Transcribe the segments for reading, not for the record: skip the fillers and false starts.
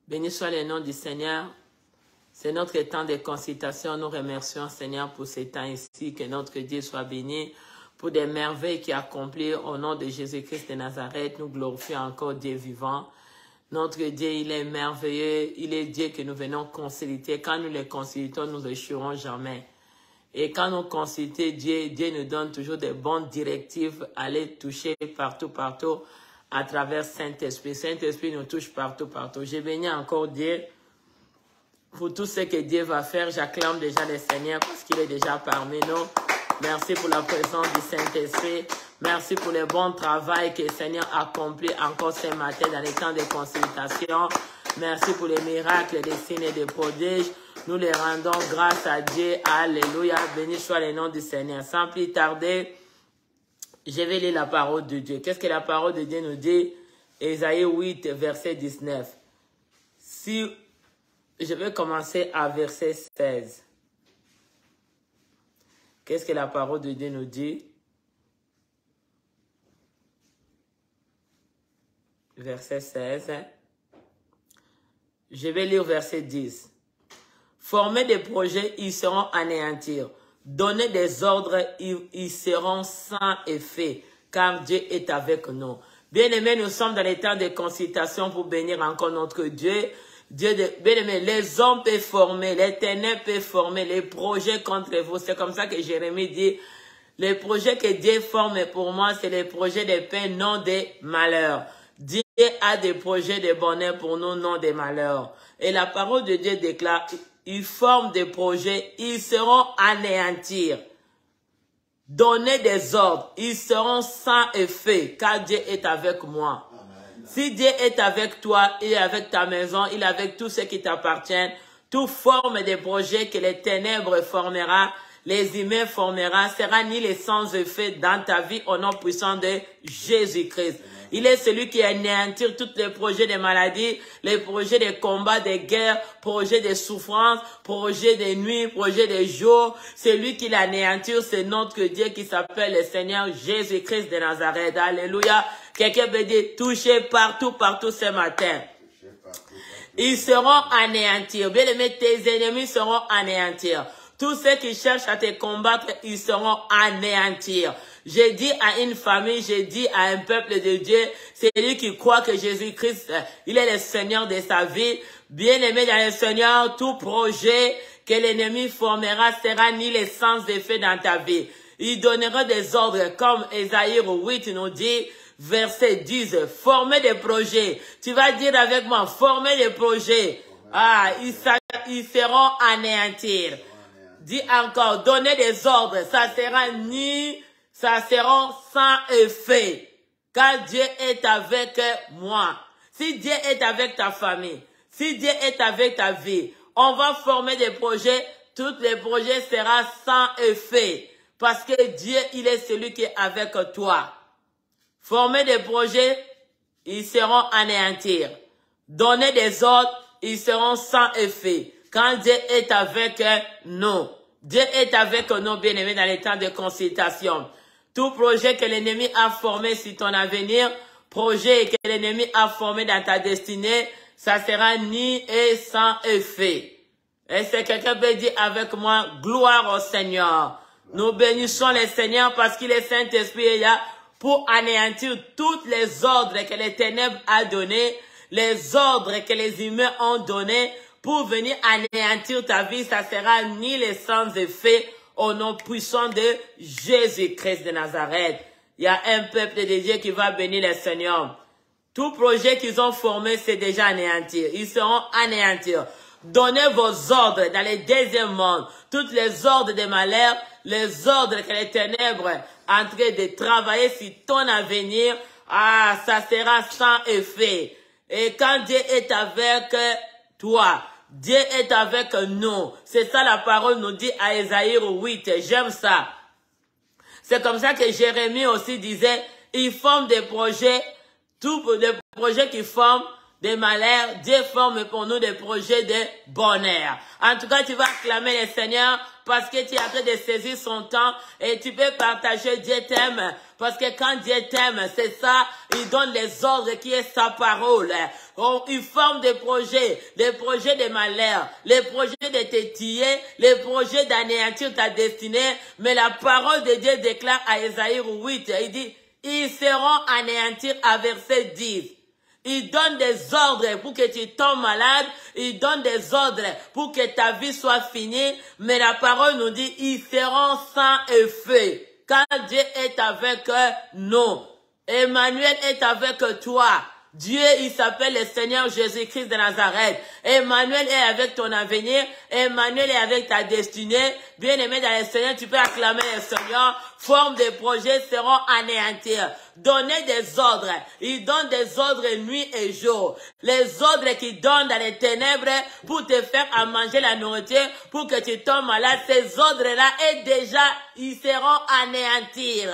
Béni soit le nom du Seigneur. C'est notre temps de consultation. Nous remercions, Seigneur, pour ce temps ici. Que notre Dieu soit béni pour des merveilles qu'il accomplit au nom de Jésus-Christ de Nazareth. Nous glorifions encore Dieu vivant. Notre Dieu, il est merveilleux. Il est Dieu que nous venons consulter. Quand nous le consultons, nous n'échouerons jamais. Et quand nous consultons Dieu, Dieu nous donne toujours des bonnes directives. Aller toucher partout, partout, à travers Saint-Esprit. Saint-Esprit nous touche partout, partout. Je bénis encore Dieu pour tout ce que Dieu va faire. J'acclame déjà le Seigneur parce qu'il est déjà parmi nous. Merci pour la présence du Saint-Esprit. Merci pour le bon travail que le Seigneur accomplit encore ce matin dans les temps de consultation. Merci pour les miracles, les signes et les prodiges. Nous les rendons grâce à Dieu. Alléluia. Béni soit le nom du Seigneur. Sans plus tarder, je vais lire la parole de Dieu. Qu'est-ce que la parole de Dieu nous dit? Ésaïe 8, verset 19. Si je vais commencer à verset 16. Qu'est-ce que la parole de Dieu nous dit? Verset 16. Je vais lire verset 10. Former des projets, ils seront anéantis. Donner des ordres, ils seront sans effet, car Dieu est avec nous. Bien-aimés, nous sommes dans les temps de consultation pour bénir encore notre Dieu. Bien-aimés, les hommes peuvent former, les ténèbres peuvent former, les projets contre vous. C'est comme ça que Jérémie dit, les projets que Dieu forme pour moi, c'est les projets de paix, non des malheurs. Dieu a des projets de bonheur pour nous, non des malheurs. Et la parole de Dieu déclare, ils forment des projets, ils seront anéantis. Donner des ordres, ils seront sans effet, car Dieu est avec moi. Amen. Si Dieu est avec toi, il est avec ta maison, il est avec tout ce qui t'appartient. Toute forme de projet que les ténèbres formera, les humains formera, sera ni les sans effet dans ta vie au nom puissant de Jésus-Christ. Il est celui qui anéantit tous les projets de maladies, les projets de combats, de guerres, projets de souffrance, projets de nuit, projets de jour. C'est lui qui l'anéantit, c'est notre Dieu qui s'appelle le Seigneur Jésus-Christ de Nazareth. Alléluia. Quelqu'un peut dire, touchez partout, partout ce matin. Ils seront anéantis. Bien aimé, tes ennemis seront anéantis. Tous ceux qui cherchent à te combattre, ils seront anéantis. J'ai dit à une famille, j'ai dit à un peuple de Dieu, c'est lui qui croit que Jésus-Christ, il est le Seigneur de sa vie. Bien-aimé dans le Seigneur, tout projet que l'ennemi formera sera ni les sans effet dans ta vie. Il donnera des ordres comme Ésaïe 8 nous dit, verset 10, former des projets. Tu vas dire avec moi, former des projets. Ah, ils seront anéantis. Dis encore, donner des ordres, ça seront sans effet. Car Dieu est avec moi. Si Dieu est avec ta famille, si Dieu est avec ta vie, on va former des projets, tous les projets seront sans effet. Parce que Dieu, il est celui qui est avec toi. Former des projets, ils seront anéantis. Donner des ordres, ils seront sans effet. Quand Dieu est avec nous. Dieu est avec nous, bien-aimés, dans les temps de consultation. Tout projet que l'ennemi a formé sur ton avenir, projet que l'ennemi a formé dans ta destinée, ça sera ni et sans effet. Et c'est quelqu'un peut dire avec moi, gloire au Seigneur. Nous bénissons le Seigneur parce qu'il est Saint-Esprit est là pour anéantir tous les ordres que les ténèbres a donnés, les ordres que les humains ont donnés, pour venir anéantir ta vie, ça sera ni les sans effet au nom puissant de Jésus-Christ de Nazareth. Il y a un peuple de Dieu qui va bénir le Seigneur. Tout projet qu'ils ont formé, c'est déjà anéanti. Ils seront anéantis. Donnez vos ordres dans les deuxièmes mondes. Tous les ordres de malheur, les ordres que les ténèbres en train de travailler sur ton avenir, ah, ça sera sans effet. Et quand Dieu est avec toi, Dieu est avec nous. C'est ça la parole nous dit à Ésaïe 8. J'aime ça. C'est comme ça que Jérémie aussi disait, ils forment des projets, tous les projets qu'ils forment, des malheurs, Dieu forme pour nous des projets de bonheur. En tout cas, tu vas acclamer le Seigneur parce que tu es en train de saisir son temps et tu peux partager. Dieu t'aime parce que quand Dieu t'aime, c'est ça, il donne les ordres qui est sa parole. Il forme des projets de malheur, les projets de te tuer, les projets d'anéantir ta destinée. Mais la parole de Dieu déclare à Ésaïe 8, il dit, ils seront anéantis à verset 10. Il donne des ordres pour que tu tombes malade. Il donne des ordres pour que ta vie soit finie. Mais la parole nous dit, ils seront sans effet. Quand Dieu est avec nous. Emmanuel est avec toi. Dieu, il s'appelle le Seigneur Jésus-Christ de Nazareth. Emmanuel est avec ton avenir. Emmanuel est avec ta destinée. Bien-aimé dans le Seigneur, tu peux acclamer le Seigneur. Forme des projets seront anéantis. Donnez des ordres. Il donne des ordres nuit et jour. Les ordres qu'il donne dans les ténèbres pour te faire à manger la nourriture, pour que tu tombes malade, ces ordres-là, et déjà, ils seront anéantis.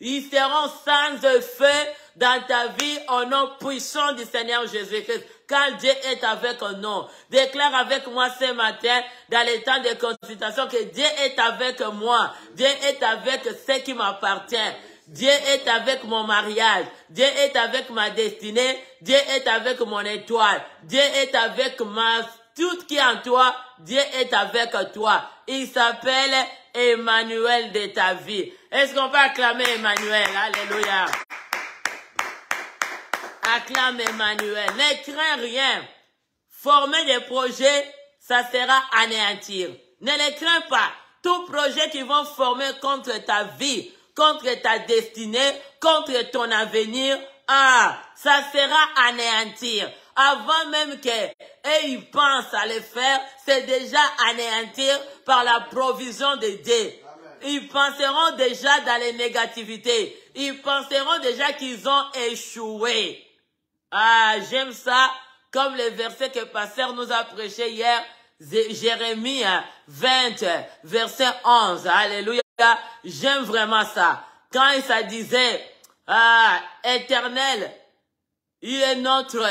Ils seront sans effet dans ta vie au nom puissant du Seigneur Jésus-Christ. Quand Dieu est avec nous, déclare avec moi ce matin, dans les temps de consultation, que Dieu est avec moi. Dieu est avec ce qui m'appartient. Dieu est avec mon mariage. Dieu est avec ma destinée. Dieu est avec mon étoile. Dieu est avec tout qui est en toi. Dieu est avec toi. Il s'appelle Emmanuel de ta vie. Est-ce qu'on peut acclamer Emmanuel? Alléluia. Acclame Emmanuel. Ne crains rien. Former des projets, ça sera anéantir. Ne les crains pas. Tout projet qu'ils vont former contre ta vie, contre ta destinée, contre ton avenir, ça sera anéantir. Avant même qu'ils pensent à le faire, c'est déjà anéantir par la provision de Dieu. Ils penseront déjà dans les négativités. Ils penseront déjà qu'ils ont échoué. J'aime ça, comme le verset que Pasteur nous a prêché hier, Jérémie 20, verset 11. Alléluia. J'aime vraiment ça. Quand ça disait, Éternel, il est notre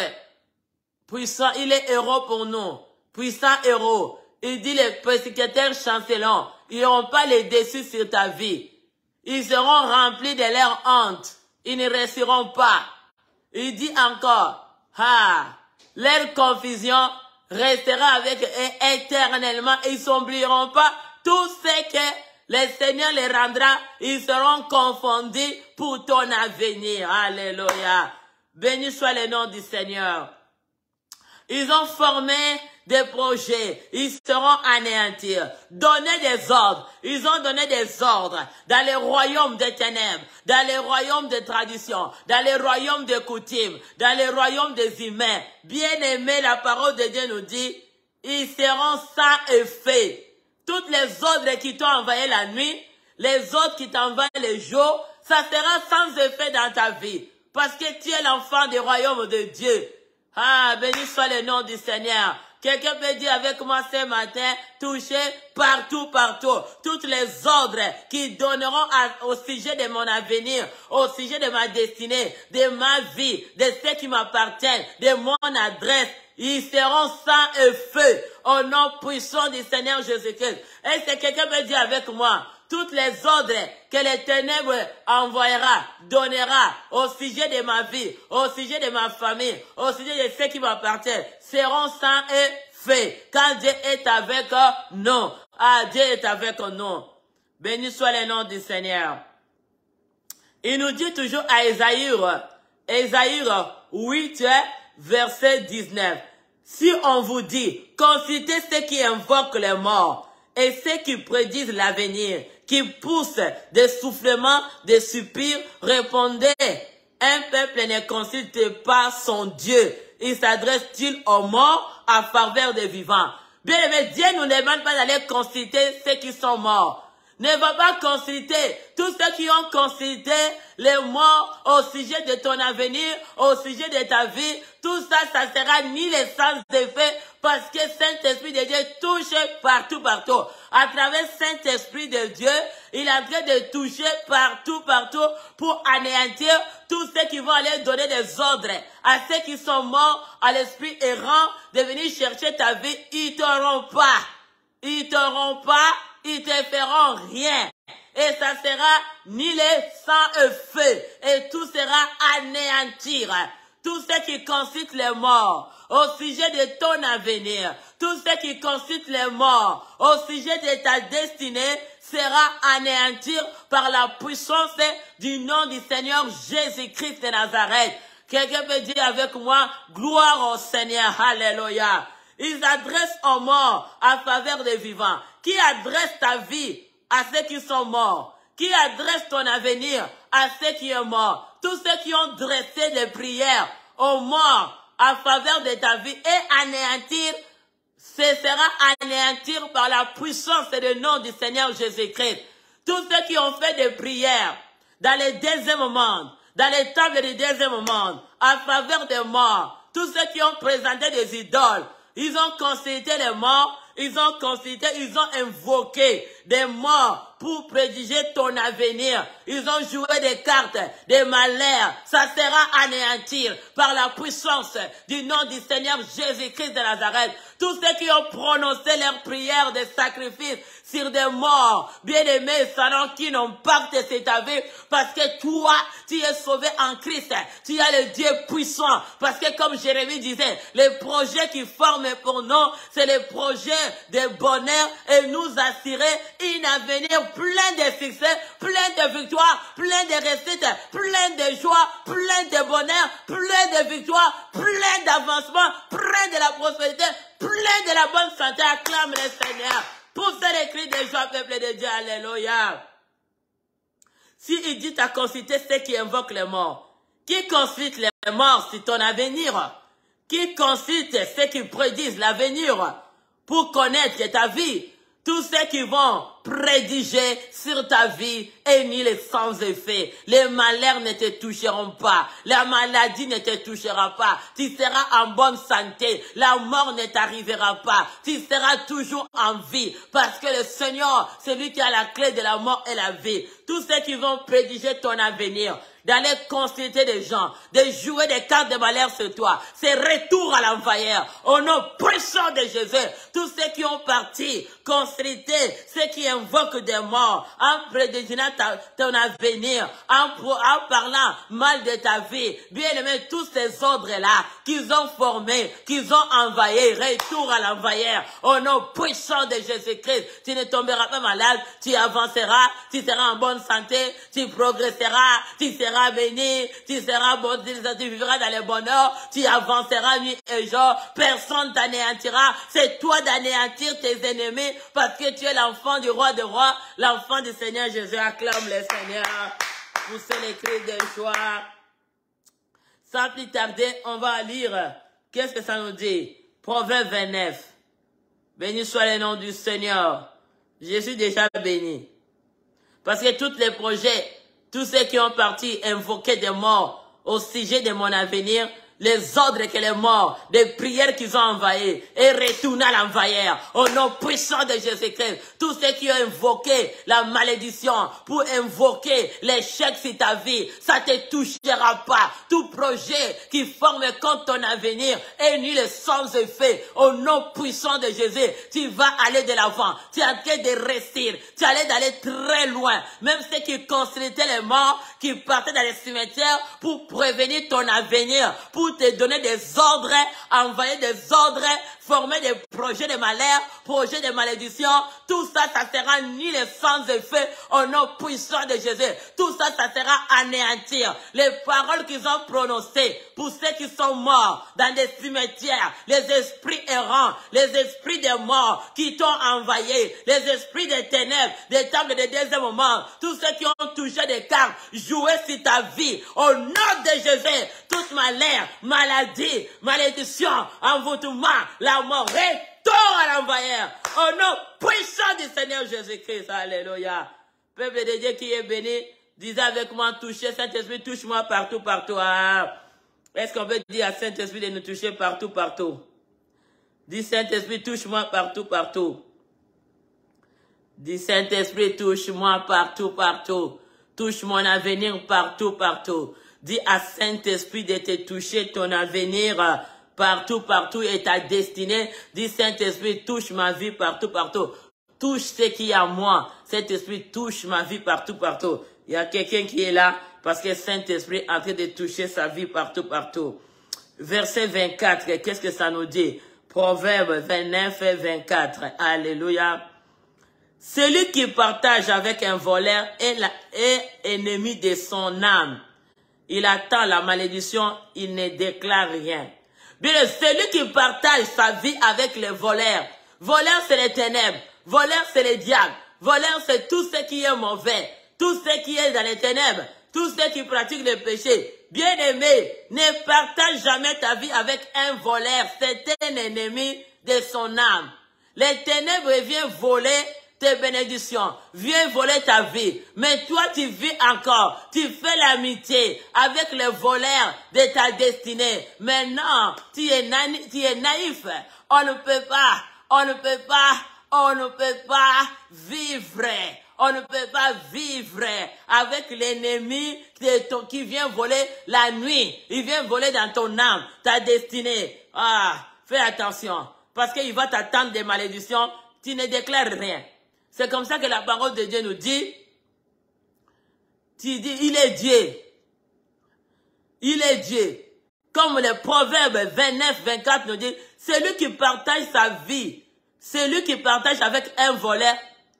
puissant, il est héros pour nous. Puissant héros. Il dit les persécuteurs chancelants, ils n'auront pas les déçus sur ta vie. Ils seront remplis de leur honte. Ils ne resteront pas. Il dit encore, leur confusion restera avec eux éternellement. Ils n'oublieront pas tout ce que le Seigneur les rendra. Ils seront confondus pour ton avenir. Alléluia. Béni soit le nom du Seigneur. Ils ont formé des projets, ils seront anéantis. Donnez des ordres, ils ont donné des ordres dans les royaumes des ténèbres, dans les royaumes des traditions, dans les royaumes des coutumes, dans les royaumes des humains. Bien-aimé, la parole de Dieu nous dit, ils seront sans effet. Toutes les ordres qui t'ont envoyé la nuit, les ordres qui t'envoient le jour, ça sera sans effet dans ta vie. Parce que tu es l'enfant du royaume de Dieu. Béni soit le nom du Seigneur. Quelqu'un peut dire avec moi ce matin, toucher partout. Toutes les ordres qui donneront au sujet de mon avenir, au sujet de ma destinée, de ma vie, de ce qui m'appartient, de mon adresse, ils seront sans effet au nom puissant du Seigneur Jésus-Christ. Est-ce que quelqu'un peut dire avec moi, toutes les ordres que les ténèbres envoyera, donnera au sujet de ma vie, au sujet de ma famille, au sujet de ce qui m'appartient, seront sans effet. Quand Dieu est avec nous. Dieu est avec nous. Béni soit le nom du Seigneur. Il nous dit toujours à Ésaïe 8, verset 19. Si on vous dit, consultez ceux qui invoquent les morts et ceux qui prédisent l'avenir, qui poussent des soufflements, des soupirs, répondez, un peuple ne consulte pas son Dieu. Il s'adresse-t-il aux morts à faveur des vivants? Bien aimé, Dieu nous demande pas d'aller consulter ceux qui sont morts. Ne va pas consulter tous ceux qui ont consulté les morts au sujet de ton avenir, au sujet de ta vie. Tout ça, ça sera ni les sans effet parce que Saint-Esprit de Dieu touche partout, partout. À travers Saint-Esprit de Dieu, il est en train de toucher partout, partout pour anéantir tous ceux qui vont aller donner des ordres à ceux qui sont morts à l'esprit errant de venir chercher ta vie. Ils t'auront pas. Ils t'auront pas. Ils te feront rien. Et ça sera ni les sang et feu. Et tout sera anéantir. Tout ce qui concite les morts au sujet de ton avenir, tout ce qui concite les morts au sujet de ta destinée sera anéantir par la puissance du nom du Seigneur Jésus-Christ de Nazareth. Quelqu'un peut dire avec moi, gloire au Seigneur, alléluia. Ils adressent aux morts en faveur des vivants. Qui adresse ta vie à ceux qui sont morts? Qui adresse ton avenir à ceux qui sont morts? Tous ceux qui ont dressé des prières aux morts en faveur de ta vie et anéantir, ce sera anéantir par la puissance et le nom du Seigneur Jésus-Christ. Tous ceux qui ont fait des prières dans les deuxièmes mondes, dans les tables du deuxième monde, en faveur des morts, tous ceux qui ont présenté des idoles, ils ont consulté les morts, ils ont invoqué des morts pour prédiger ton avenir. Ils ont joué des cartes, des malheurs. Ça sera anéantir par la puissance du nom du Seigneur Jésus-Christ de Nazareth. Tous ceux qui ont prononcé leurs prières de sacrifice sur des morts, bien-aimés, salons qui n'ont pas de ta vie, parce que toi, tu es sauvé en Christ. Tu as le Dieu puissant. Parce que comme Jérémie disait, les projets qui forment pour nous, c'est les projets de bonheur et nous assurer un avenir plein de succès, plein de victoires, plein de réussites, plein de joie, plein de bonheur, plein de victoires, plein d'avancement, plein de la prospérité, plein de la bonne santé. Acclame le Seigneur. Poussez les cris de joie, peuple de Dieu. Alléluia. Si il dit à consulter ceux qui invoquent les morts, qui consulte les morts sur ton avenir, qui consulte ceux qui prédisent l'avenir pour connaître ta vie, tous ceux qui vont prédiger sur ta vie et ni les sans effet. Les malheurs ne te toucheront pas. La maladie ne te touchera pas. Tu seras en bonne santé. La mort ne t'arrivera pas. Tu seras toujours en vie. Parce que le Seigneur, c'est lui qui a la clé de la mort et la vie. Tous ceux qui vont prédiger ton avenir, d'aller consulter des gens, de jouer des cartes de malheur sur toi. C'est retour à l'envoyeur. Au nom puissant de Jésus, tous ceux qui ont parti, consulter, ceux qui invoquent des morts, en prédisant ton avenir, en parlant mal de ta vie, bien aimé, tous ces ordres-là qu'ils ont formés, qu'ils ont envoyés, retour à l'envoyeur. Au nom puissant de Jésus-Christ, tu ne tomberas pas malade, tu avanceras, tu seras en bonne santé, tu progresseras, tu seras béni, tu seras bon, tu vivras dans le bonheur, tu avanceras nuit et jour, personne t'anéantira, c'est toi d'anéantir tes ennemis, parce que tu es l'enfant du roi des rois, l'enfant du Seigneur Jésus. Acclame le Seigneur, poussez les cris de joie. Sans plus tarder, on va lire, qu'est-ce que ça nous dit? Proverbe 29, béni soit le nom du Seigneur, je suis déjà béni, parce que tous les projets, tous ceux qui ont parti invoquer des morts au sujet de mon avenir, les ordres que les morts, des prières qu'ils ont envoyées, et retourner à l'envoyeur, au nom puissant de Jésus-Christ. Tous ceux qui ont invoqué la malédiction pour invoquer l'échec sur ta vie, ça te touchera pas. Tout projet qui forme contre ton avenir est nul et sans effet. Au nom puissant de Jésus, tu vas aller de l'avant. Tu es en train de réussir. Tu allais d'aller très loin. Même ceux qui consultaient les morts, qui partaient dans les cimetières pour prévenir ton avenir, pour te donner des ordres, envoyer des ordres, former des projets de malheur, projets de malédiction, tout ça, ça sera nul et sans effet au nom puissant de Jésus. Tout ça, ça sera anéantir. Les paroles qu'ils ont prononcées pour ceux qui sont morts dans des cimetières, les esprits errants, les esprits des morts qui t'ont envoyé, les esprits des ténèbres, des tables de deuxième moment, tous ceux qui ont touché des cartes, joué sur ta vie, au nom de Jésus, toute malheur, maladie, malédiction, envoûtement, la mort, retour à l'envoyeur, au nom puissant du Seigneur Jésus-Christ. Alléluia. Peuple de Dieu qui est béni, disez avec moi, touchez Saint-Esprit, touche-moi partout, partout. Ah. Est-ce qu'on peut dire à Saint-Esprit de nous toucher partout, partout? Dis Saint-Esprit, touche-moi partout, partout. Dis Saint-Esprit, touche-moi partout, partout. Touche mon avenir partout, partout. Dis à Saint-Esprit de te toucher ton avenir partout, partout et ta destinée. Dis Saint-Esprit, touche ma vie partout, partout. Touche ce qui est à moi. Saint-Esprit, touche ma vie partout, partout. Il y a quelqu'un qui est là parce que Saint-Esprit est en train de toucher sa vie partout, partout. Verset 24, qu'est-ce que ça nous dit? Proverbe 29 et 24. Alléluia. Celui qui partage avec un voleur est ennemi de son âme. Il attend la malédiction, il ne déclare rien. Bien, celui qui partage sa vie avec les voleurs. Voleur, c'est les ténèbres. Voleur, c'est les diables. Voleur, c'est tout ce qui est mauvais. Tout ce qui est dans les ténèbres. Tout ce qui pratique le péché. Bien-aimé, ne partage jamais ta vie avec un voleur. C'est un ennemi de son âme. Les ténèbres viennent voler tes bénédictions, viens voler ta vie. Mais toi, tu vis encore. Tu fais l'amitié avec les voleurs de ta destinée. Maintenant, tu es naïf. On ne peut pas vivre. On ne peut pas vivre avec l'ennemi qui vient voler la nuit. Il vient voler dans ton âme, ta destinée. Ah, fais attention. Parce qu'il va t'attendre des malédictions. Tu ne déclares rien. C'est comme ça que la parole de Dieu nous dit. Tu dis, il est Dieu. Il est Dieu. Comme le Proverbe 29, 24 nous dit, celui qui partage sa vie, celui qui partage avec un voleur,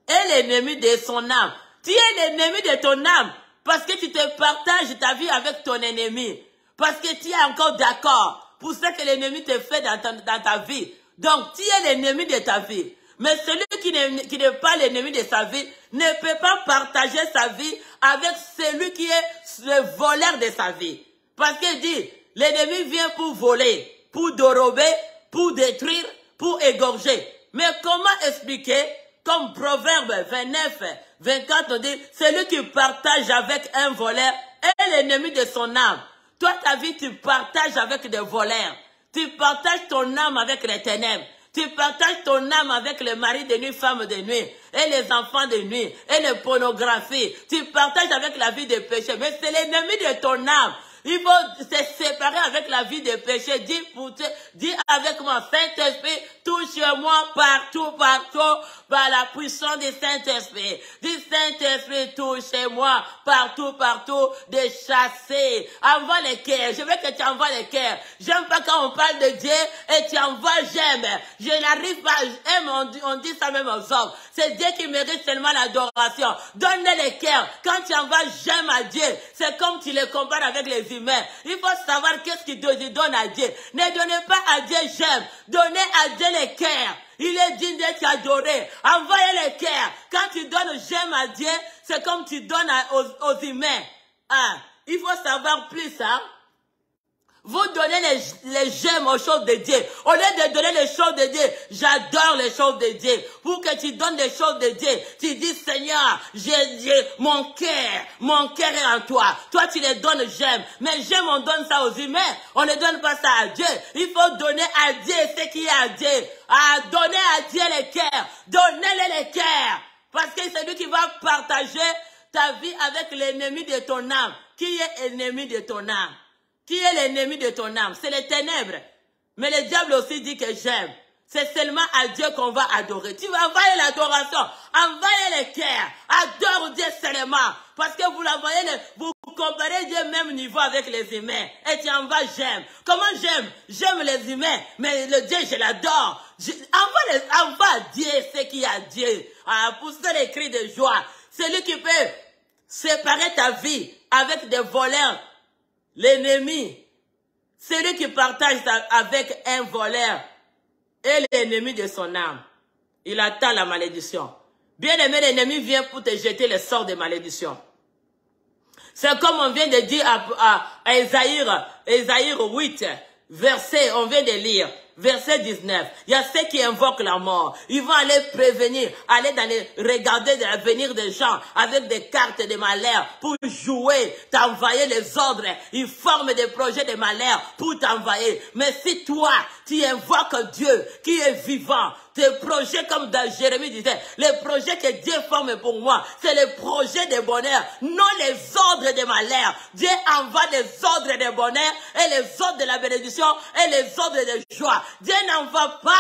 est l'ennemi de son âme. Tu es l'ennemi de ton âme parce que tu te partages ta vie avec ton ennemi. Parce que tu es encore d'accord pour ce que l'ennemi te fait dans ta vie. Donc, tu es l'ennemi de ta vie. Mais celui qui n'est pas l'ennemi de sa vie ne peut pas partager sa vie avec celui qui est le voleur de sa vie. Parce qu'il dit, l'ennemi vient pour voler, pour dérober, pour détruire, pour égorger. Mais comment expliquer, comme Proverbe 29, 24 on dit, celui qui partage avec un voleur est l'ennemi de son âme. Toi, ta vie, tu partages avec des voleurs. Tu partages ton âme avec les ténèbres. Tu partages ton âme avec les maris de nuit, femmes de nuit, et les enfants de nuit, et les pornographies. Tu partages avec la vie de péché. Mais c'est l'ennemi de ton âme. Il faut se séparer avec la vie de péché. Dis avec moi, Saint-Esprit, touche-moi partout, partout, par la puissance du Saint-Esprit. Dis Saint-Esprit, touche-moi partout, partout, de chasser. Envoie les cœurs. Je veux que tu envoies les cœurs. J'aime pas quand on parle de Dieu et tu envoies j'aime. Je n'arrive pas, j'aime, on dit ça même aux hommes. C'est Dieu qui mérite seulement l'adoration. Donne-les les cœurs. Quand tu envoies j'aime à Dieu, c'est comme tu les compares avec les humains. Il faut savoir qu'est-ce qu'il donne à Dieu. Ne donnez pas à Dieu j'aime. Donnez à Dieu les cœurs. Il est digne d'être adoré. Envoyez les cœurs. Quand tu donnes j'aime à Dieu, c'est comme tu donnes aux humains. Ah, il faut savoir plus, hein. Vous donnez les j'aime aux choses de Dieu. Au lieu de donner les choses de Dieu, j'adore les choses de Dieu. Pour que tu donnes les choses de Dieu, tu dis Seigneur, mon cœur est en toi. Toi, tu les donnes j'aime. Mais j'aime, on donne ça aux humains. On ne donne pas ça à Dieu. Il faut donner à Dieu ce qui est à Dieu. À donner à Dieu les cœurs. Donnez-les les cœurs. Parce que c'est lui qui va partager ta vie avec l'ennemi de ton âme. Qui est ennemi de ton âme? Qui est l'ennemi de ton âme? C'est les ténèbres. Mais le diable aussi dit que j'aime. C'est seulement à Dieu qu'on va adorer. Tu vas envoyer l'adoration. Envoyez les cœurs. Adore Dieu seulement. Parce que vous l'envoyez, vous comparez Dieu même niveau avec les humains. Et tu envoies j'aime. Comment j'aime? J'aime les humains. Mais le Dieu, je l'adore. Envoie à Dieu ce qui est à Dieu. Pousser les cris de joie. C'est lui qui peut séparer ta vie avec des voleurs. L'ennemi, celui qui partage avec un voleur, est l'ennemi de son âme. Il attend la malédiction. Bien aimé, l'ennemi vient pour te jeter les sorts de malédiction. C'est comme on vient de dire à Ésaïe 8, verset, on vient de lire. verset 19. Il y a ceux qui invoquent la mort. Ils vont aller prévenir, aller regarder l'avenir des gens avec des cartes de malheur pour jouer, t'envoyer les ordres. Ils forment des projets de malheur pour t'envoyer. Mais si toi, tu invoques Dieu qui est vivant, tes projets, comme Jérémie disait, les projets que Dieu forme pour moi, c'est les projets de bonheur, non les ordres de malheur. Dieu envoie les ordres de bonheur et les ordres de la bénédiction et les ordres de joie. Dieu n'envoie pas,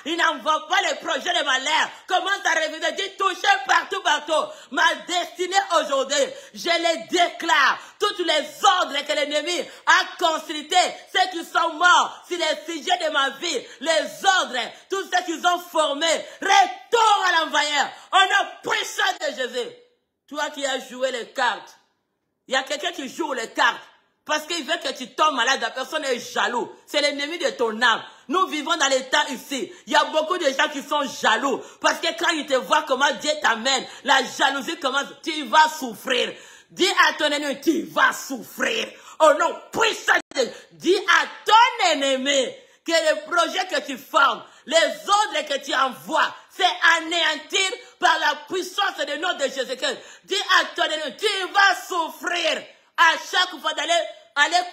il n'envoie pas les projets de malheur. Commence à réviser, Dieu touche partout, partout. Ma destinée aujourd'hui, je les déclare. Toutes les ordres que l'ennemi a consultés, ceux qui sont morts sur les sujets de ma vie, les ordres, tous ceux qu'ils ont formés, retourne à l'envoyeur. On a pris ça de Jésus. Toi qui as joué les cartes, il y a quelqu'un qui joue les cartes parce qu'il veut que tu tombes malade. La personne est jaloux. C'est l'ennemi de ton âme. Nous vivons dans les temps ici. Il y a beaucoup de gens qui sont jaloux parce que quand ils te voient comment Dieu t'amène, la jalousie commence. Tu vas souffrir. Dis à ton ennemi, tu vas souffrir. Oh non, puissant. Dis à ton ennemi que le projet que tu formes, les ordres que tu envoies, c'est anéantir par la puissance du nom de Jésus-Christ. Dis à ton ennemi, tu vas souffrir. À chaque fois aller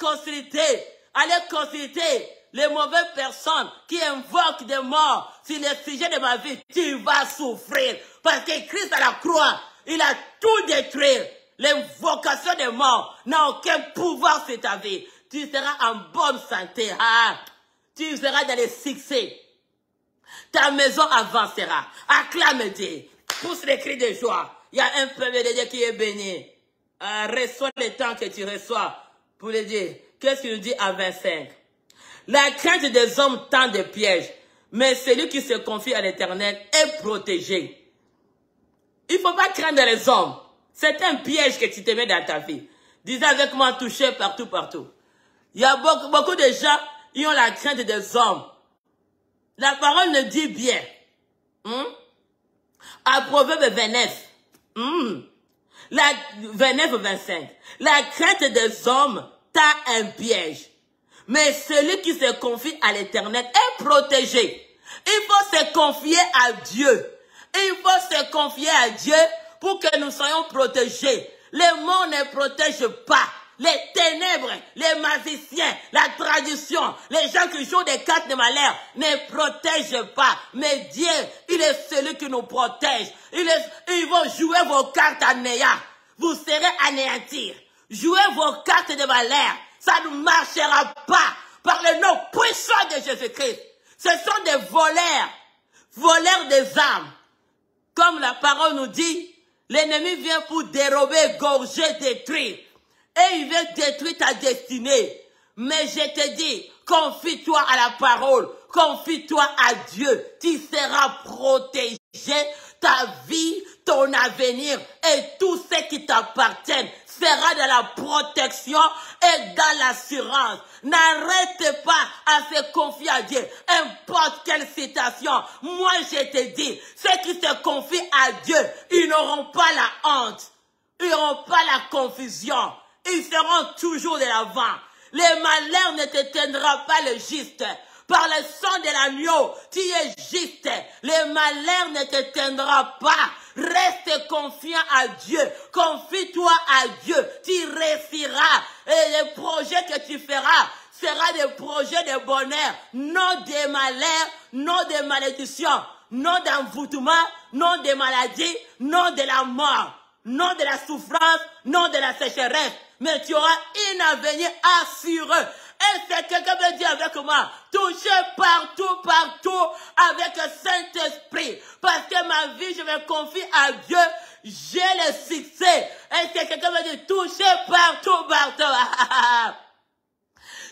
consulter les mauvaises personnes qui invoquent des morts sur les sujets de ma vie, tu vas souffrir. Parce que Christ à la croix, il a tout détruit. L'invocation des morts n'a aucun pouvoir sur ta vie. Tu seras en bonne santé. Tu seras dans les succès. Ta maison avancera. Acclame Dieu. Pousse les cris de joie. Il y a un peuple de Dieu qui est béni. Reçois le temps que tu reçois pour le dire. Qu'est-ce qu'il nous dit à 25? La crainte des hommes tend des pièges, mais celui qui se confie à l'Éternel est protégé. Il ne faut pas craindre les hommes. C'est un piège que tu te mets dans ta vie. Disais avec moi, touché partout, partout. Il y a beaucoup de gens qui ont la crainte des hommes. La parole le dit bien. À Proverbe 29. 29-25. La crainte des hommes t'a un piège. Mais celui qui se confie à l'Éternel est protégé. Il faut se confier à Dieu. Il faut se confier à Dieu pour que nous soyons protégés. Les morts ne protègent pas. Les ténèbres, les magiciens, la tradition, les gens qui jouent des cartes de malheur ne protègent pas. Mais Dieu, il est celui qui nous protège. Ils vont jouer vos cartes à néant. Vous serez anéantis. Jouez vos cartes de malheur. Ça ne marchera pas par le nom puissant de Jésus-Christ. Ce sont des voleurs des âmes. Comme la parole nous dit, l'ennemi vient pour dérober, gorger, détruire. Et il veut détruire ta destinée. Mais je te dis, confie-toi à la parole. Confie-toi à Dieu. Tu seras protégé. Ta vie, ton avenir et tout ce qui t'appartient sera dans la protection et dans l'assurance. N'arrête pas à se confier à Dieu. Importe quelle situation. Moi, je te dis, ceux qui se confient à Dieu, ils n'auront pas la honte. Ils n'auront pas la confusion. Ils seront toujours de l'avant. Le malheur ne t'éteindra pas le juste. Par le sang de l'agneau, tu es juste. Le malheur ne t'éteindra pas. Reste confiant à Dieu. Confie-toi à Dieu. Tu réussiras. Et les projets que tu feras seront des projets de bonheur. Non des malheurs, non des malédictions, non d'envoûtement, non des maladies, non de la mort, non de la souffrance, non de la sécheresse. Mais tu auras un avenir assuré. Et c'est quelqu'un qui me dit avec moi, touché partout, partout avec le Saint-Esprit. Parce que ma vie, je me confie à Dieu, j'ai le succès. Et c'est quelqu'un qui me dit, touché partout, partout.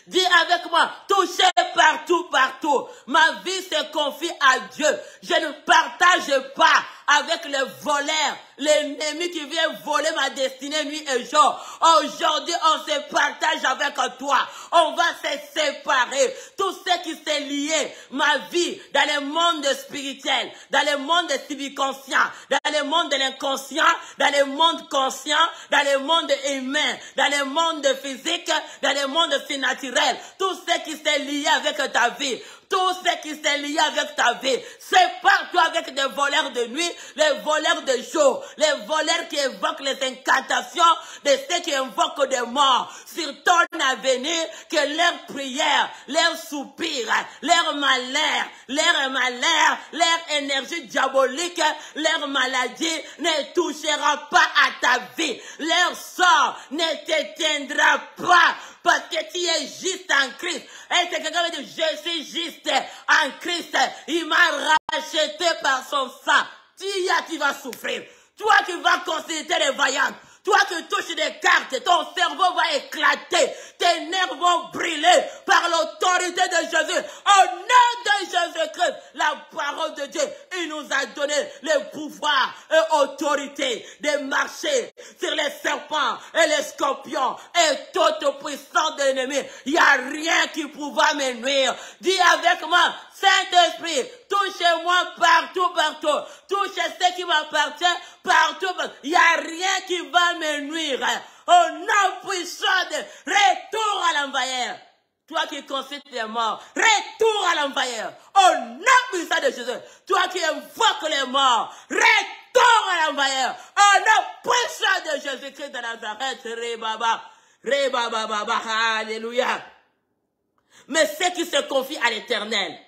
Dis avec moi, touché partout, partout. Ma vie se confie à Dieu. Je ne partage pas avec les voleurs, l'ennemi qui vient voler ma destinée nuit et jour. Aujourd'hui, on se partage avec toi. On va se séparer. Tout ce qui s'est lié, ma vie, dans le monde spirituel, dans le monde subconscient, dans le monde de l'inconscient, dans le monde conscient, dans le monde humain, dans le monde physique, dans le monde surnaturel. Tout ce qui s'est lié avec ta vie, tout tout ce qui s'est lié avec ta vie. Sépare-toi avec des voleurs de nuit, les voleurs de jour, les voleurs qui évoquent les incantations de ceux qui invoquent des morts sur ton avenir, que leurs prières, leurs soupirs, leurs malheurs, leur énergie diabolique, leur maladie ne touchera pas à ta vie. Leur sort ne t'éteindra pas. Parce que tu es juste en Christ. Et c'est quelqu'un qui dit, je suis juste en Christ. Il m'a racheté par son sang. Tu vas souffrir. Toi qui vas considérer les vaillants. Toi qui touches des cartes, ton cerveau va éclater. Tes nerfs vont brûler par l'autorité de Jésus. Au nom de Jésus-Christ, la parole de Dieu, il nous a donné le pouvoir et autorité de marcher sur les serpents et les scorpions et toute puissance de l'ennemi. Il n'y a rien qui pourra me nuire. Dis avec moi, Saint-Esprit, touchez-moi partout, partout. Touchez ce qui m'appartient partout. Il n'y a rien qui va me nuire. Au nom puissant de retour à l'envoyeur. Toi qui consultes les morts, retour à l'envoyeur. Au nom puissant de Jésus. Toi qui invoques les morts, retour à l'envoyeur. Au nom puissant de Jésus-Christ de Nazareth. Rébaba, alléluia. Mais ceux qui se confient à l'Éternel,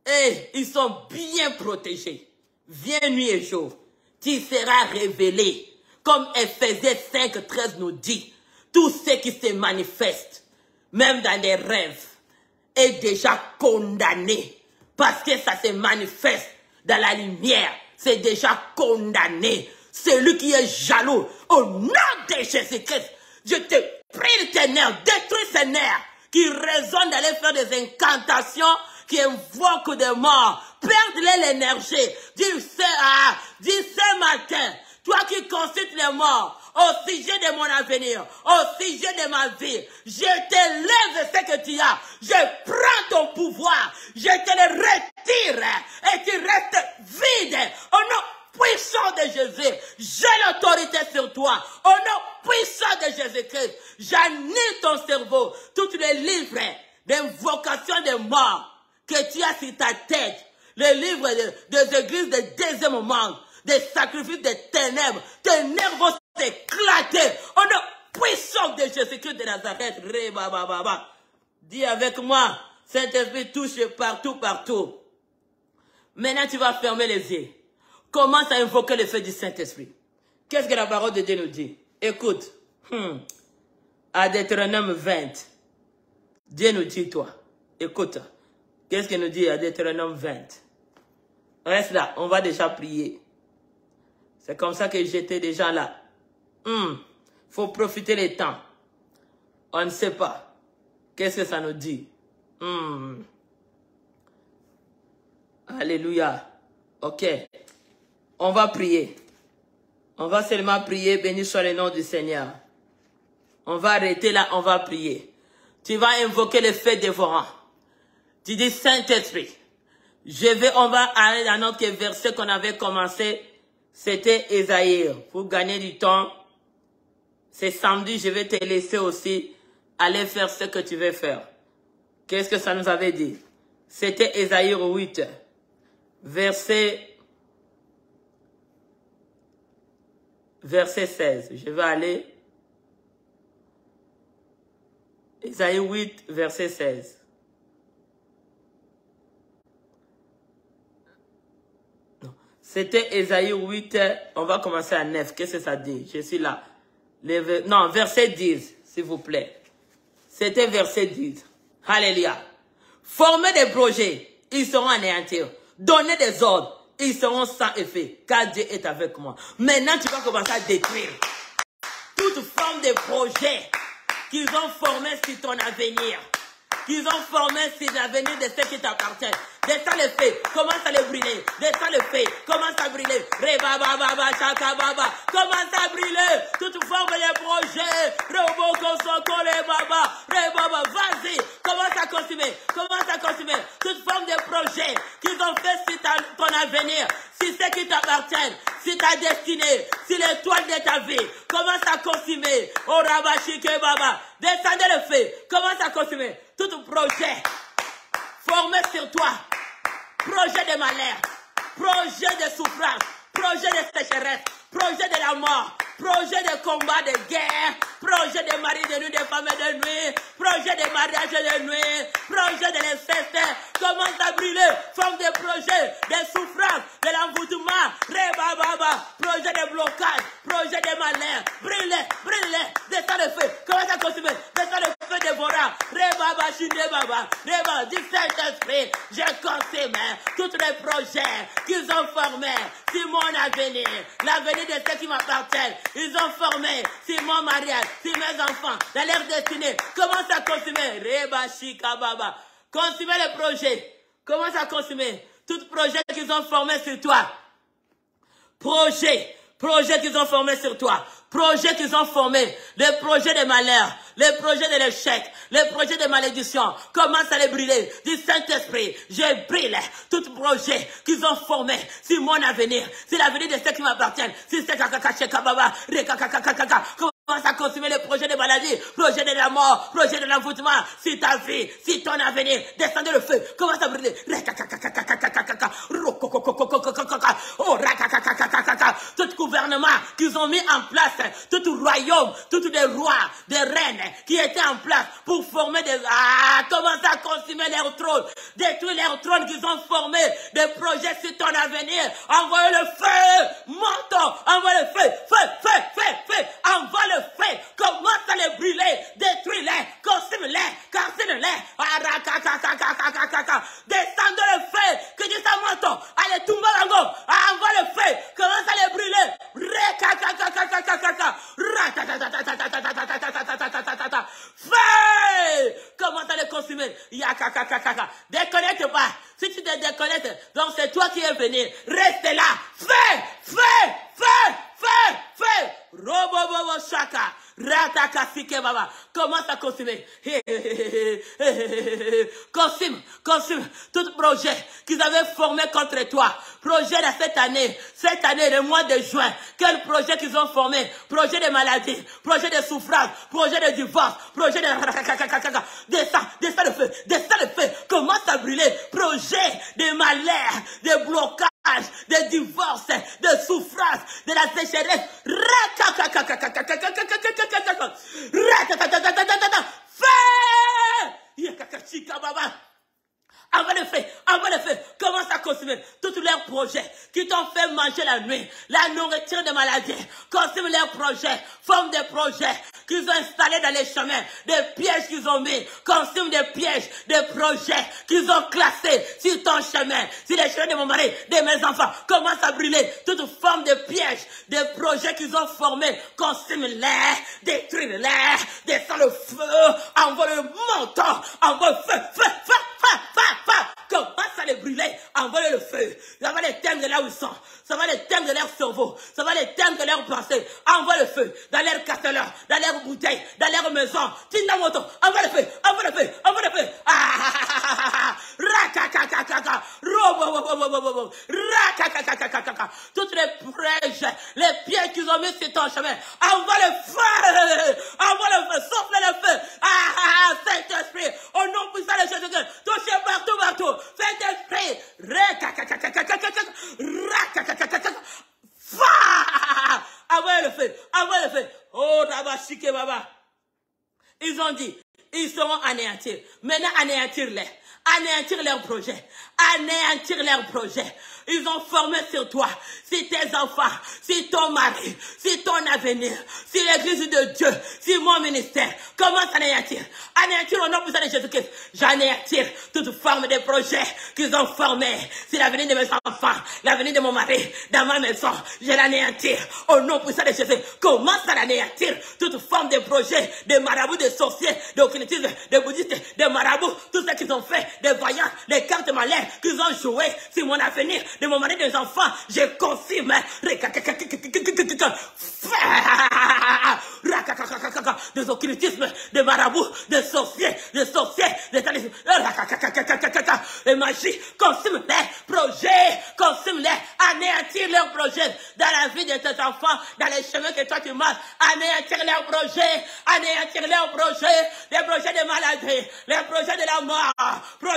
et ils sont bien protégés. Viens nuit et jour. Tu seras révélé. Comme Ephésiens 5:13 nous dit. Tout ce qui se manifeste, même dans des rêves, est déjà condamné. Parce que ça se manifeste dans la lumière. C'est déjà condamné. Celui qui est jaloux, au nom de Jésus-Christ, je te prie tes nerfs, détruis ces nerfs qui résonnent d'aller faire des incantations, qui invoquent des morts. Perdez l'énergie. Dis ce matin, toi qui consultes les morts, au sujet de mon avenir, au sujet de ma vie, je t'élève ce que tu as. Je prends ton pouvoir, je te le retire et tu restes vide. Au nom puissant de Jésus, j'ai l'autorité sur toi. Au nom puissant de Jésus-Christ, j'annule ton cerveau, toutes les livres d'invocation des morts que tu as sur ta tête, les livres des églises de deuxième monde, des sacrifices des ténèbres, tes nerfs vont s'éclater. Au nom puissant de Jésus-Christ de Nazareth. Dis avec moi, Saint-Esprit touche partout, partout. Maintenant, tu vas fermer les yeux. Commence à invoquer le feu du Saint-Esprit. Qu'est-ce que la parole de Dieu nous dit? Écoute. À Deutéronome 20. Dieu nous dit, toi. Écoute. Qu'est-ce qu'il nous dit à Deutéronome 20? Reste là. On va déjà prier. C'est comme ça que j'étais déjà là. Faut profiter des temps. On ne sait pas. Qu'est-ce que ça nous dit? Alléluia. Ok. On va prier. On va seulement prier. Béni soit le nom du Seigneur. On va arrêter là. On va prier. Tu vas invoquer le feu dévorant. Tu dis Saint-Esprit. On va aller dans notre verset qu'on avait commencé. C'était Ésaïe. Pour gagner du temps, c'est samedi, je vais te laisser aussi aller faire ce que tu veux faire. Qu'est-ce que ça nous avait dit? C'était Ésaïe 8, verset 16. Je vais aller. Ésaïe 8, verset 16. C'était Ésaïe 8, on va commencer à 9. Qu'est-ce que ça dit? Je suis là. Non, verset 10, s'il vous plaît. C'était verset 10. Alléluia. Formez des projets, ils seront anéantis. Donnez des ordres, ils seront sans effet, car Dieu est avec moi. Maintenant, tu vas commencer à détruire toute forme de projet qu'ils ont formé sur ton avenir. Qu'ils ont formé sur l'avenir de ceux qui t'appartiennent. Descends le feu, commence à le brûler. Descends le feu, commence à brûler. Rebaba, chakababa, commence à brûler. Toute forme de projet. Rebaba, vas-y, commence à consumer. Commence à consumer. Toute forme de projet qu'ils ont fait sur ton avenir. Si ceux qui t'appartiennent, si ta destinée, si l'étoile de ta vie, commence à consumer. Oh Rabashike Baba, descendez le feu, commence à consumer tout projet formé former sur toi. Projet de malheur, projet de souffrance, projet de sécheresse, projet de la mort, projet de combat, de guerre, projet de mari de nuit, de femme de nuit, projet de mariage de nuit, projet de l'inceste, commence à brûler, forme de projet, de souffrance, de l'envoûtement, rebababa, projet de blocage, projet de malheur, brûlez, brûlez, descends le feu, commence à consumer, descends le feu dévorant, rebaba, baba, rebaba, du Saint-Esprit, je consume tous les projets qu'ils ont formés sur mon avenir, l'avenir de ceux qui m'appartiennent. Ils ont formé sur mon mariage, sur mes enfants, dans leur destinée. Commence à consumer. Reba, Shika, Baba. Consumer les projets. Commence à consumer tout projet qu'ils ont formé sur toi. Projet qu'ils ont formé sur toi. Projets qu'ils ont formés, les projets de malheur, les projets de l'échec, les projets de malédiction, commence à les brûler du Saint-Esprit. Je brûle tout projet qu'ils ont formé sur mon avenir, sur l'avenir de ceux qui m'appartiennent, sur ceux commence à consumer les projets de maladie, projets de la mort, projets de l'envoûtement, sur ta vie, sur ton avenir, descendez le feu, commence à brûler. Tout gouvernement qu'ils ont mis en place, tout royaume, tous des rois, des reines qui étaient en place pour former des... commence à consumer leur trône, détruire leur trône qu'ils ont formé, des projets sur ton avenir, envoyez le feu, monte, envoie le feu, feu, envoie le feu, commence à les brûler, détruis-les, consume-les, casse-les, descendez le feu, que Dieu s'en monte, allez, Tumbarango, envoie le feu, commence à les brûler, feu, commence à les consumer, déconnecte pas, si tu te déconnectes, donc c'est toi qui es venu, reste là, feu, robobobo shaka, ratakasike baba, commence à consommer, consume tout projet qu'ils avaient formé contre toi, projet de cette année, le mois de juin, quel projet qu'ils ont formé, projet de maladie, projet de souffrance, projet de divorce, projet de descends le feu, commence à brûler, projet de malheur, de blocage, de divorce, de souffrance, de la sécheresse. Envoie le feu, commence à consommer tous leurs projets qui t'ont fait manger la nuit, la nourriture de maladie, consume leurs projets, forme des projets qu'ils ont installés dans les chemins, des pièges qu'ils ont mis, consume des pièges, des projets qu'ils ont classés sur ton chemin, sur les chemins de mon mari, de mes enfants, commence à brûler toute forme de pièges, des projets qu'ils ont formés, consume-les, détruis-les, descends le feu, envoie le montant, envoie le feu, commence à les brûler, envoie le feu, ça va les teindre là où ils sont, ça va les teindre de leur cerveau, ça va les teindre de leurs pensées, envoie le feu, dans leurs casteleurs, dans leurs bouteilles, dans leurs maisons, Tinamoto, envoie le feu, toutes les prêches, les pieds qu'ils ont mis sur ton chemin, envoie le feu, souffle le feu, Saint-Esprit, au nom puissant de Jésus-Christ, touchez partout, Saint-Esprit, envoie le feu, oh Rabashike Baba, ils ont dit, ils seront anéantis, maintenant anéantir leurs projets, ils ont formé sur toi, sur tes enfants, sur ton mari, sur ton avenir, sur l'église de Dieu, sur mon ministère. Commence à anéantir au nom puissant de Jésus-Christ. J'anéantir toute forme de projet qu'ils ont formé sur l'avenir de mes enfants, l'avenir de mon mari, dans ma maison. Je l'anéantir au nom puissant de Jésus. Commence à l'anéantir toute forme de projet, de marabouts, de sorciers, d'occultisme, de bouddhistes, de marabouts, tout ce qu'ils ont fait, des voyants, des cartes malais qu'ils ont joué sur mon avenir, de mon mari, des enfants, je consume des occultismes, des marabouts, des sorciers, des talismans, des magies, consume-les projets, anéantir leurs projets dans la vie de tes enfants, dans les chemins que toi tu marches, anéantir leurs projets, les projets de maladie, les projets de la mort,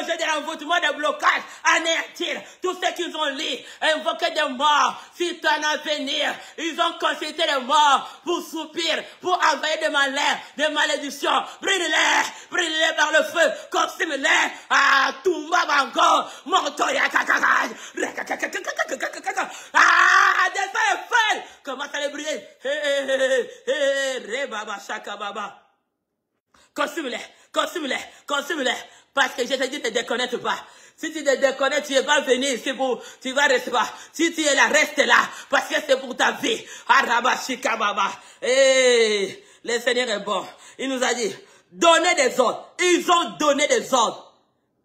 projet de l'envoûtement, de blocage, anéantir tous ceux qui ont lu, invoqué des morts, si tu en as venir, ils ont consulté les morts pour soupir, pour envoyer des malheurs, des malédictions, brûle-les par le feu, consume-les, ah, Tumba Bango, Montoya, ah, des feux, commence à les brûler, Rebaba, Shaka Baba. Consume-les, consume-les, consume-les. Parce que je te dis, ne déconnecte pas. Si tu te déconnectes, tu ne vas pas venir ici pour, tu vas recevoir. Si tu es là, reste là. Parce que c'est pour ta vie. Arabashika Baba. Eh, le Seigneur est bon. Il nous a dit, donnez des ordres. Ils ont donné des ordres.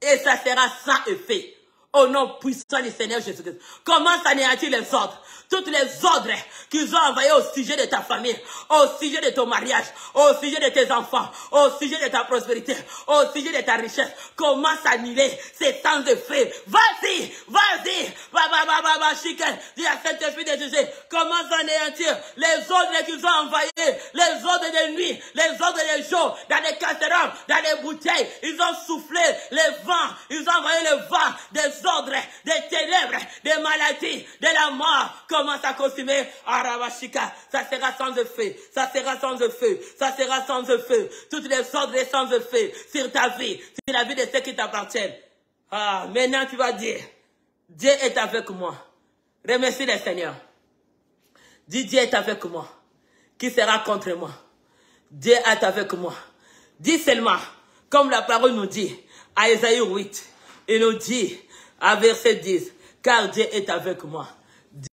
Et ça sera sans effet. Au nom puissant du Seigneur Jésus-Christ. Commence à anéantir les ordres. Toutes les ordres qu'ils ont envoyés au sujet de ta famille, au sujet de ton mariage, au sujet de tes enfants, au sujet de ta prospérité, au sujet de ta richesse. Commence à annuler ces temps de fait. Vas-y, vas-y. Baba, chicken. Dis à cet esprit de juger. Commence à anéantir les ordres qu'ils ont envoyés, les ordres de nuit, les ordres de jour, dans les casseroles, dans les bouteilles. Ils ont soufflé les vents. Ils ont envoyé le vent des ordres, des ténèbres, des maladies, de la mort. Commence à consumer Arabashika. Ça sera sans effet. Ça sera sans effet. Ça sera sans effet. Toutes les ordres sans effet sur ta vie, sur la vie de ceux qui t'appartiennent. Ah, maintenant tu vas dire, Dieu est avec moi. Remercie le Seigneur. Dis, Dieu est avec moi. Qui sera contre moi? Dieu est avec moi. Dis seulement, comme la parole nous dit, à Ésaïe 8, il nous dit, à verset 10, car Dieu est avec moi.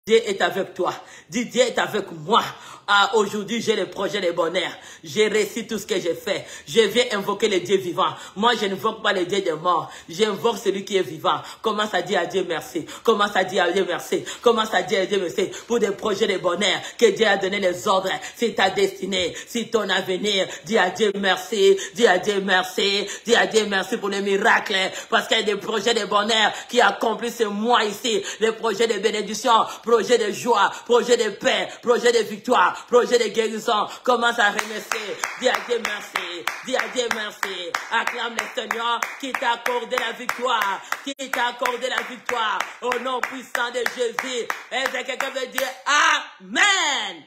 Dieu est avec toi. Dis, Dieu est avec moi. Ah, aujourd'hui, j'ai le projet de bonheur. J'ai réussi tout ce que j'ai fait. Je viens invoquer le Dieu vivant. Moi, je n'invoque pas le Dieu des morts. J'invoque celui qui est vivant. Commence à dire à Dieu merci. Commence à dire à Dieu merci. Commence à dire à Dieu merci pour des projets de bonheur que Dieu a donné les ordres. C'est ta destinée, c'est ton avenir. Dis à Dieu merci. Dis à Dieu merci. Dis à Dieu merci pour les miracles. Parce qu'il y a des projets de bonheur qui accomplissent moi ici. Les projets de bénédiction, projets de joie, projets de paix, projets de victoire. Projet de guérison, commence à remercier. Dis à Dieu merci. Dis à Dieu merci. Acclame le Seigneur qui t'a accordé la victoire. Qui t'a accordé la victoire. Au nom puissant de Jésus. Est-ce que quelqu'un veut dire Amen?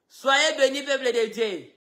Soyez bénis, peuple de Dieu.